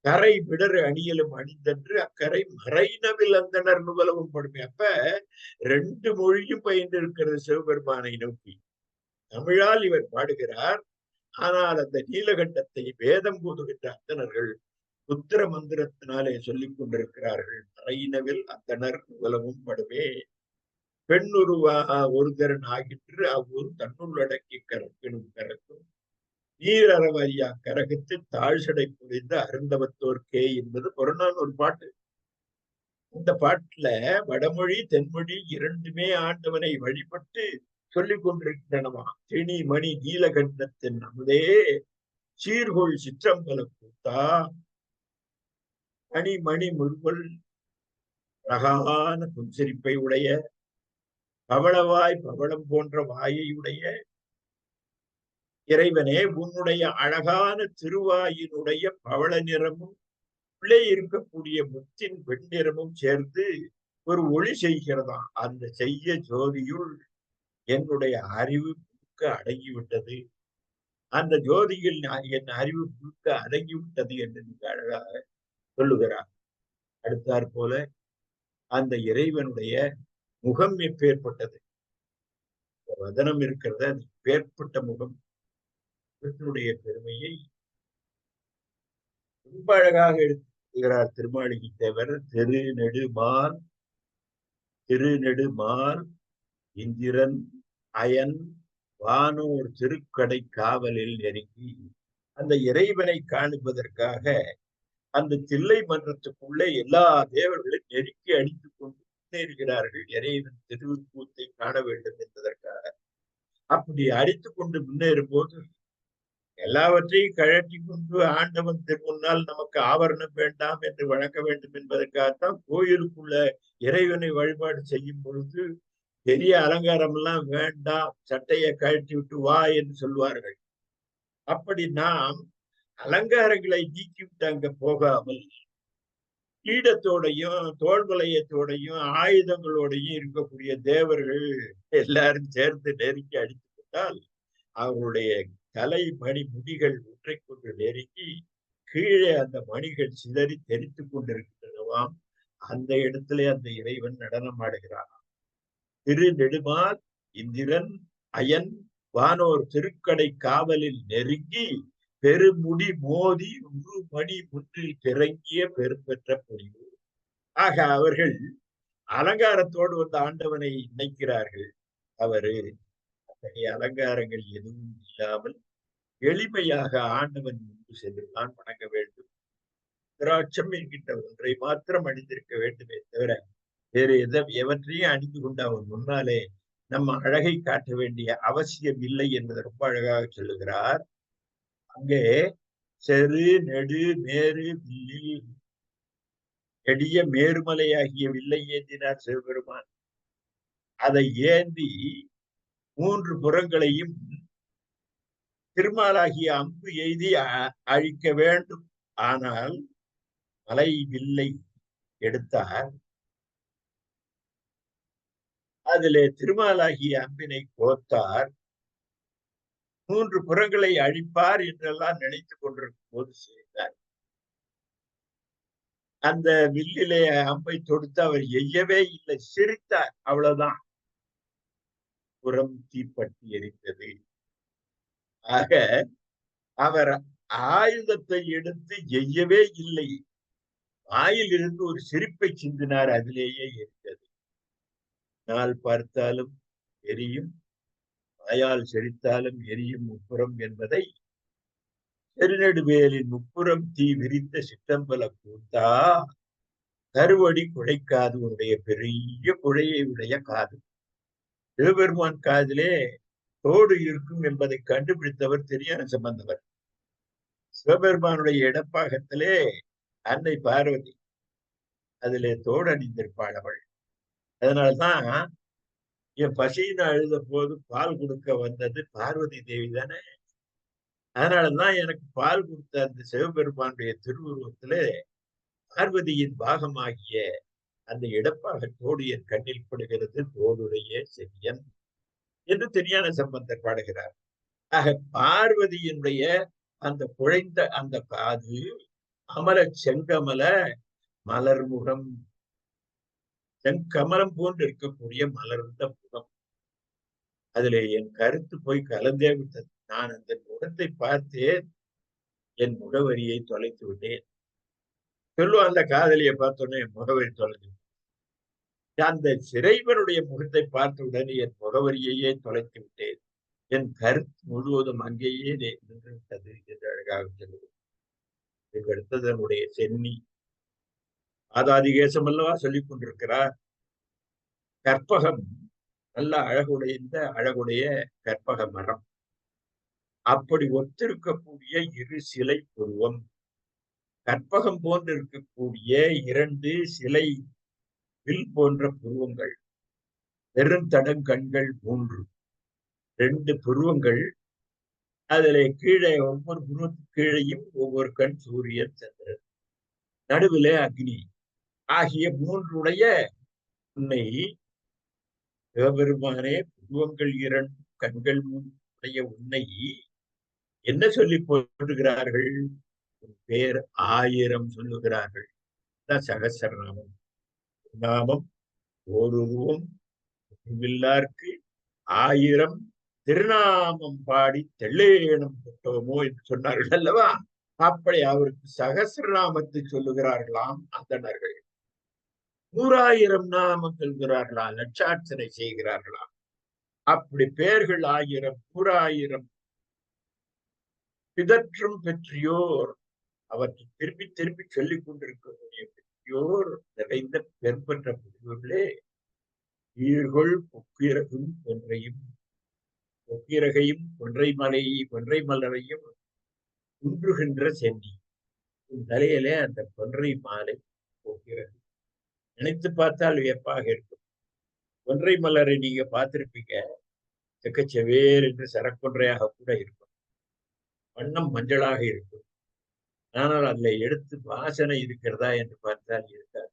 கரை விடறு அணியலும் அணிந்தன்று அக்கரை மறைனவில் அந்தனர் நுவலவும் படுமே. அப்ப 2 மொழியும் பயின்று இருக்கிறது சிவபெருமானை நோக்கி. தமிழால் இவர் பாடுகிறார், ஆனால் அந்த நீலகண்டத்தை வேதம் போதுகின்ற அந்தணர்கள் புத்திர மந்திரத்தினாலே சொல்லிக் கொண்டிருக்கிறார்கள். மறைனவில் அந்தனர் நுவலவும் படுமே. பெண்ணுருவா ஒருதரன் ஆகின்று அவ்வொரு தன்னுள்ளடக்கி கரப்பினும் கரக்கும் நீர் அறவரியா கரகத்து தாழ்சடை புரிந்த அருந்தவத்தோர்க்கே என்பது புறநானூறு பாட்டு. இந்த பாட்டுல வடமொழி தென்மொழி 2மே ஆண்டவனை வழிபட்டு சொல்லிக் கொண்டிருக்கின்றனவா. திணி மணி நீலகண்டத்தின் அமுதே சீர்கொள் சிற்றம்பல கூத்தா மணி மணி முருகல் அழகான புன்சிரிப்பை உடைய பவளவாய் பவளம் போன்ற வாயை உடைய இறைவனே, உன்னுடைய அழகான திருவாயினுடைய பவள நிறமும் உள்ளே இருக்கக்கூடிய முத்தின் வெண்ணிறமும் சேர்ந்து ஒரு ஒளி செய்கிறதா. அந்த செய்ய ஜோதியுள் என்னுடைய அறிவு முழுக்க அடங்கிவிட்டது, அந்த ஜோதியில் என் அறிவு முழுக்க அடங்கிவிட்டது என்று நீங்க அழகாக சொல்லுகிறார். அடுத்தாற் போல அந்த இறைவனுடைய முகம் எப்பேற்பட்டது, வதனம் இருக்கிறது, அது பேர்பட்ட முகம். இவற்றுடைய பெருமையை ரொம்ப அழகாக எடுத்துகிறார் திருமாளிகை தேவர். திருநெடுமால் இந்திரன் அயன் வானோர் திருக்கடை காவலில் நெருங்கி. அந்த இறைவனை காணுவதற்காக அந்த தில்லை மன்றத்துக்குள்ளே எல்லா தேவர்களையும் நெருக்கி அடித்துக் கொண்டு முன்னேறுகிறார்கள், இறைவன் திருக்கூத்தை காண வேண்டும் என்பதற்காக. அப்படி அடித்துக் கொண்டு முன்னேறும் போது எல்லாவற்றையும் கழட்டி கொண்டு ஆண்டவன் திருமுன்னால் நமக்கு ஆவரணம் வேண்டாம் என்று வழங்க வேண்டும் என்பதற்காகத்தான் கோயிலுக்குள்ள இறைவனை வழிபாடு செய்யும் பொழுது பெரிய அலங்காரம் எல்லாம் வேண்டாம், சட்டையை கழட்டி விட்டு வா என்று சொல்வார்கள். அப்படி நாம் அலங்காரங்களை நீக்கிவிட்டு அங்க போகாமல் கீடத்தோடையும் தோல்வலயத்தோடையும் ஆயுதங்களோடையும் இருக்கக்கூடிய தேவர்கள் எல்லாரும் சேர்ந்து நெருக்கி அடித்து விட்டால் அவருடைய தலை மணி முடிகள் ஒன்றை கொண்டு நெருங்கி கீழே அந்த மணிகள் சிதறி தெரித்துக் கொண்டிருக்கின்றனவாம். அந்த இடத்திலே அந்த இறைவன் நடனம் ஆடுகிறான். திருநெடுமால் இந்திரன் அயன் வானோர் திருக்கடை காவலில் நெருங்கி பெருமுடி மோதி உரு மணி முன்றில் கிறங்கிய பெரும்பெற்ற பொழிவு. ஆக அவர்கள் அலங்காரத்தோடு வந்த ஆண்டவனை நினைக்கிறார்கள். அவரு அத்தகைய அலங்காரங்கள் எதுவும் இல்லாமல் எளிமையாக ஆண்டவன் முன்பு சென்றுதான் வணங்க வேண்டும். திராட்சம் என்கின்ற ஒன்றை மாத்திரம் அணிந்திருக்க வேண்டுமே தவிர வேறு எவற்றையும் அணிந்து கொண்டு அவன் முன்னாலே நம்ம அழகை காட்ட வேண்டிய அவசியம் இல்லை என்பதை ரொம்ப அழகாக சொல்லுகிறார். அங்கே செரு நெடு மேரு வில்லில் நெடிய மேருமலையாகிய வில்லை ஏந்தினார் சிவபெருமான். அதை ஏந்தி 3 புறங்களையும் திருமாலாகிய அம்பு எய்தி அழிக்க வேண்டும். ஆனால் மலை வில்லை எடுத்தார். அதிலே திருமாலாகிய அம்பினை கோத்தார். 3 புறங்களை அழிப்பார் என்றெல்லாம் நினைத்துக் கொண்டிருக்கும் போது செய்தார். அந்த வில்லிலே அம்பை தொடுத்து அவர் எய்யவே இல்லை, சிரித்தார். அவ்வளவுதான். புறம் தீப்பற்றி எரித்தது. ஆக அவர் ஆயுதத்தை எடுத்து எய்யவே இல்லை, வாயில் இருந்து ஒரு சிரிப்பை சிந்தினார். அதிலேயே எரித்தது. நாள் பார்த்தாலும் எரியும், வாயால் சிரித்தாலும் எரியும் முப்புறம் என்பதை பெருநெடுவேலின் முப்புறம் தீ விரித்த சிற்றம்பல கூத்தா, கருவடி குழைக்காது உன்னுடைய பெரிய குழையை உடைய காது. சிவபெருமான் காதிலே தோடு இருக்கும் என்பதை கண்டுபிடித்தவர் திருஞான சம்பந்தவர். சிவபெருமானுடைய இடப்பாகத்திலே அன்னை பார்வதி அதிலே தோடு அணிந்திருப்பாள் அவள். அதனால்தான் என் பசின்னு அழுத போது பால் கொடுக்க வந்தது பார்வதி தேவி தானே. அதனாலதான் எனக்கு பால் கொடுத்த அந்த சிவபெருமானுடைய திருவுருவத்திலே பார்வதியின் பாகமாகிய அந்த இடப்பாகத்தோடு என் கண்ணில் படுகிறது, தோடுடைய செவியன் என்று திருஞான சம்பந்தர் பாடுகிறார். ஆக பார்வதியினுடைய அந்த குழைந்த அந்த காது அமல செங்கமல மலர்முகம், செங்கமலம் போன்று இருக்கக்கூடிய மலர்ந்த முகம். அதிலே என் கருத்து போய் கலந்தே விட்டது. நான் அந்த முகத்தை பார்த்தேன், என் முகவரியை தொலைத்து விட்டேன். சொல்லுவோம், அந்த காதலியை பார்த்தோன்னே என் முகவரி தொலைஞ்சு. அந்த சிறைவனுடைய முகத்தை பார்த்தவுடன் என் முகவரியையே தொலைத்து விட்டேன். என் கருத்து முழுவதும் அங்கேயே நின்று விட்டது என்று அழகாக சொல்லுவது. இதுக்கு அடுத்தது நம்முடைய சென்னி ஆதாதிகேசம் அல்லவா சொல்லிக் கொண்டிருக்கிறார். கற்பகம் நல்ல அழகுடைய கற்பக மரம். அப்படி ஒத்திருக்கக்கூடிய 2 சிலை உருவம், கற்பகம் போன்று இருக்கக்கூடிய 2 சிலை வில் போன்ற புருவங்கள், பெருந்தடங்கண்கள் 3, 2 புருவங்கள். அதிலே கீழே ஒவ்வொரு புருவத்துக்கு கீழையும் ஒவ்வொரு கண் சூரியன் சந்திரன், நடுவிலே அக்னி ஆகிய 3 உன்னை சிவபெருமானே புருவங்கள் 2 கண்கள் 3 உன்னை என்ன சொல்லி போடுகிறார்கள்? பேர் 1000 சொல்லுகிறார்கள். சகசரநாமம். நாமம் ஓருருவம் வில்லார்க்கு 1000 திருநாமம் பாடி தெள்ளேனம் பெற்றோமோ என்று சொன்னார்கள் அல்லவா? அப்படி அவருக்கு சகசிரநாமத்தை சொல்லுகிறார்களாம் அந்தணர்கள். 100,000 நாமம் சொல்கிறார்களாம், லட்சாட்சனை செய்கிறார்களாம். அப்படி பேர்கள் 1000 100,000 பிதற்றும் பெற்றியோர், அவற்றை திருப்பி திருப்பி சொல்லிக் கொண்டிருக்கக்கூடிய பெற்றியோர் நிறைந்த பெரும்பெற்ற பிரிவுகளே ஈர்கொள் பொக்கிரகும் கொன்றையும், பொக்கிரகையும் கொன்றை மலரையும் குன்றுகின்ற சென்னி. உன் தலையிலே அந்த கொன்றை மாலை போகிறது. நினைத்து பார்த்தால் வியப்பாக இருக்கும். கொன்றை மலரை நீங்க பார்த்திருப்பீங்க, செக்கச்செவேர் என்று சரக்கொன்றையாக கூட இருக்கும், வண்ணம் மஞ்சளாக இருக்கும். ஆனால் அதுல எடுத்து வாசனை இருக்கிறதா என்று பார்த்தால் இருக்காது.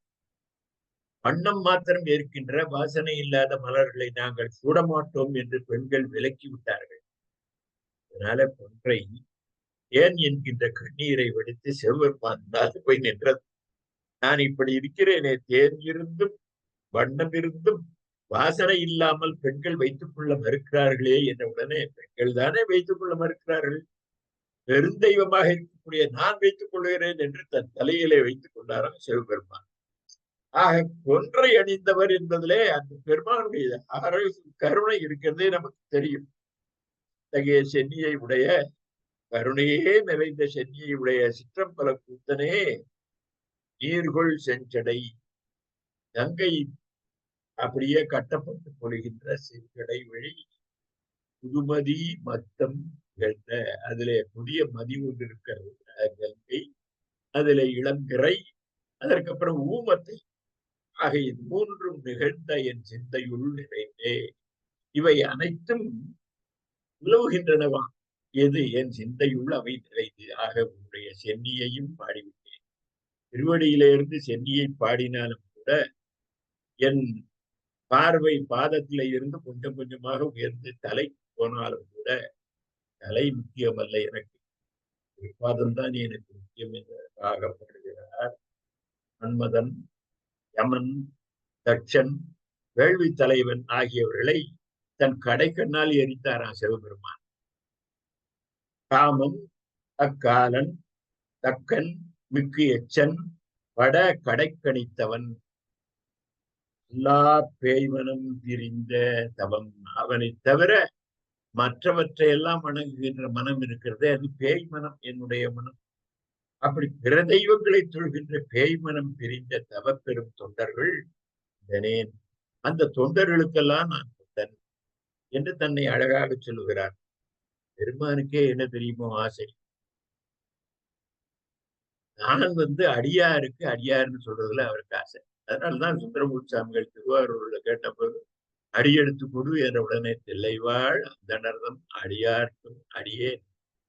வண்ணம் மாத்திரம் இருக்கின்ற வாசனை இல்லாத மலர்களை நாங்கள் சூடமாட்டோம் என்று பெண்கள் விலக்கி விட்டார்கள். அதனால கொன்றை ஏன் என்கின்ற கண்ணீரை வெடித்து சிவபெருமான் போய் நின்றது. நான் இப்படி இருக்கிறேனே, தேன் இருந்தும் வண்ணம் இருந்தும் வாசனை இல்லாமல் பெண்கள் வைத்துக் கொள்ள மறுக்கிறார்களே என்ற உடனே, பெண்கள் தானே வைத்துக் கொள்ள மறுக்கிறார்கள், பெருந்தெய்வமாக இருக்கக்கூடிய நான் வைத்துக் கொள்கிறேன் என்று தன் தலையிலே வைத்துக் கொண்டாராம் சிவபெருமான். ஆக கொன்றை அணிந்தவர் என்பதிலே அந்த பெருமானுடைய கருணை இருக்கிறதே நமக்கு தெரியும். இத்தகைய சென்னியை உடைய, கருணையே நிறைந்த சென்னியை உடைய சிற்றம்பல கூத்தனே, நீர்கொள் செஞ்சடை, கங்கை அப்படியே கட்டப்பட்டு பொழிகின்ற செஞ்சடை வழி புதுமதி மத்தம் என்ற அதிலே புதிய மதி ஒன்று இருக்கிறது கங்கை, அதிலே இளம்பிறை, அதற்கப்புறம் ஊமத்தை. ஆக இது மூன்றும் நிகழ்ந்த என் சிந்தையுள் நிறைந்தே. இவை அனைத்தும் உலவுகின்றனவா? எது? என் சிந்தையுள் அவை நிறைந்து. ஆக உன்னுடைய சென்னியையும் பாடிவிட்டேன். திருவடியிலிருந்து சென்னியை பாடினாலும் கூட என் பார்வை பாதத்தில இருந்து கொஞ்சம் கொஞ்சமாக உயர்ந்து தலை போனாலும் கூட தலை முக்கியமல்ல எனக்கு, பாதம்தான் எனக்கு முக்கியம் என்றாக பாடுகிறார். மன்மதன், யமன், தட்சன், வேள்வி தலைவன் ஆகியவர்களை தன் கடைக்கண்ணால் எரித்தாராம் சிவபெருமான். காமன், அக்காலன், தக்கன், மிக்கு எச்சன், பட கடைக்கணித்தவன், எல்லா பேய்மனம் பிரிந்த தவம். அவனை தவிர மற்றவற்றையெல்லாம் வணங்குகின்ற மனம் இருக்கிறது, அது பேய் மனம், என்னுடைய மனம். அப்படி பிற தெய்வங்களை தொழுகின்ற பேய் மனம் பிரிந்த தவப்பெரும் தொண்டர்கள் இதனேன். அந்த தொண்டர்களுக்கெல்லாம் நான் தொண்டன் என்று தன்னை அழகாக சொல்லுகிறார். பெருமானுக்கே என்ன தெரியுமோ ஆசை, நான் அடியாருக்கு அடியார்னு சொல்றதுல அவருக்கு ஆசை. அதனால்தான் சுந்தரமூர்த்தி சாமிகள் திருவாரூர்ல கேட்டபோது அடியெடுத்து கொடு என்ற உடனே தில்லைவாழ் அந்தணர்தம் அடியார்க்கும் அடியே.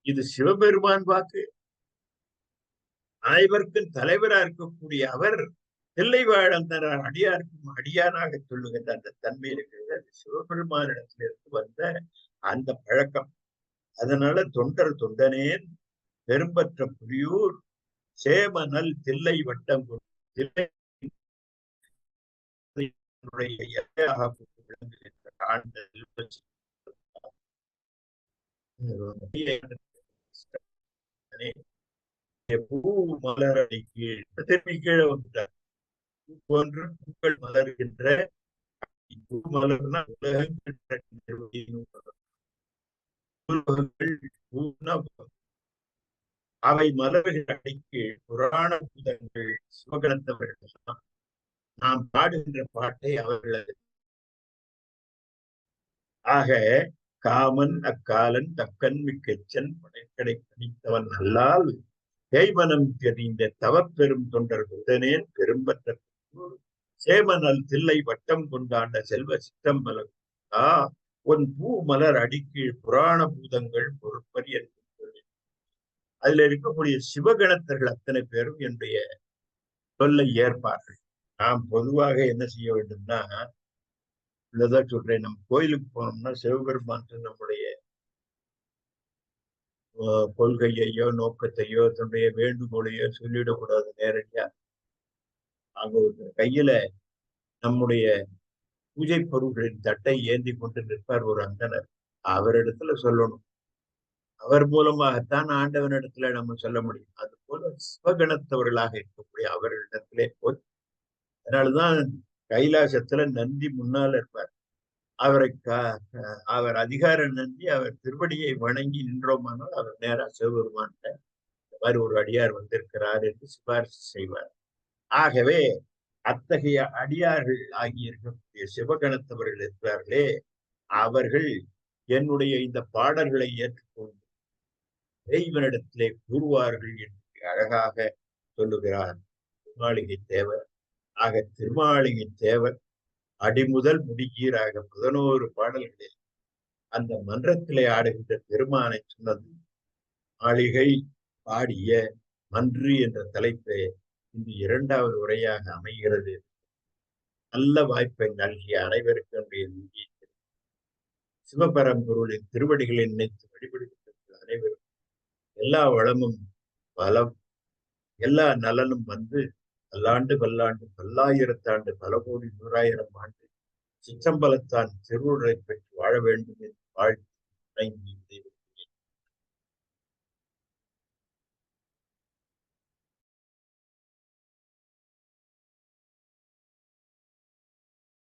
இது சிவபெருமான் வாக்கு. அனைவருக்கும் தலைவராக இருக்கக்கூடிய அவர் தில்லைவாழ் அந்தனர் அடியாருக்கும் அடியானாக சொல்லுகின்ற அந்த தன்மை இருக்கிறது. அது சிவபெருமானிடத்திலிருந்து வந்த அந்த பழக்கம். அதனால தொண்டர் தொண்டனேன் பெரும்பற்ற புலியூர் சேமனல் தில்லை வட்டம் பூ மலரடி கீழ் திரும்பி கீழே வந்துட்டார். பூ போன்ற பூக்கள் மலர்கின்ற, பூ மலர்னா உலகங்கள், அவை மலர்கிற அடிக்கு புராண பூதங்கள் சிவகணத்தவர்கள் நாம் பாடுகின்ற பாட்டை அவர்கள். ஆக காமன், அக்காலன், தக்கன், மிக்கெச்சன், படைக்கடை கணித்தவன் அல்லால் பேய்மனம் தெரிந்த தவப்பெரும் தொண்டர் உடனேன் பெரும்பற்ற சேமனல் தில்லை வட்டம் கொண்டாண்ட செல்வ சிற்றம்பலம் உன் பூ மலர் அடிக்கீழ் புராண பூதங்கள் பொறுப்பறி என்று சொல்லி அதுல இருக்கக்கூடிய சிவகணத்தர்கள் அத்தனை பேரும் என்னுடைய சொல்லை ஏற்பார்கள். நாம் பொதுவாக என்ன செய்ய வேண்டும்னா, உள்ளதான் சொல்றேன், நம்ம கோயிலுக்கு போனோம்னா சிவபெருமான் நம்முடைய கொள்கையையோ நோக்கத்தையோ தன்னுடைய வேண்டுகோளையோ சொல்லிடக்கூடாது நேரடியா. அங்க ஒரு கையில நம்முடைய பூஜை பொருட்களின் தட்டை ஏந்தி கொண்டு நிற்பார் ஒரு அந்தனர். அவரிடத்துல சொல்லணும். அவர் மூலமாகத்தான் ஆண்டவனிடத்துல நம்ம சொல்ல முடியும். அது போல சிவகணத்தவர்களாக இருக்கக்கூடிய அவர்களிடத்திலே போய், அதனாலதான் கைலாசத்துல நந்தி முன்னால் இருப்பார். அவர் அதிகார நந்தி. அவர் திருவடியை வணங்கி நின்றோமானால் அவர் நேரா சிவபெருமான்கிட்ட இந்த மாதிரி ஒரு அடியார் வந்திருக்கிறார் என்று சிபாரிசு செய்வார். ஆகவே அத்தகைய அடியார்கள் ஆகி இருக்கக்கூடிய சிவகணத்தவர்கள் இருக்கிறார்களே, அவர்கள் என்னுடைய இந்த பாடல்களை ஏற்றுக்கொண்டு இறைவனிடத்திலே கூறுவார்கள் என்று அழகாக சொல்லுகிறார் திருமாளிகை தேவர். ஆக திருமாளிகை தேவர் அடிமுதல் முடிகீராக 11 பாடல்களில் அந்த மன்றத்திலே ஆடுகின்ற பெருமானை சொன்னது. மாளிகை பாடிய மன்று என்ற தலைப்பை இந்த 2வது உரையாக அமைகிறது. நல்ல வாய்ப்பை நல்கிய அனைவருக்கும் சிவபரம்பொருளின் திருவடிகளை நினைத்து வழிபடுகின்ற அனைவரும் எல்லா வளமும் பலம் எல்லா நலனும் பல்லாண்டு பல்லாண்டு பல்லாயிரத்தாண்டு பல கோடி 100,000 ஆண்டு சிற்றம்பலத்தான் திருவுரை பெற்று வாழ வேண்டும் என்று வாழ்த்து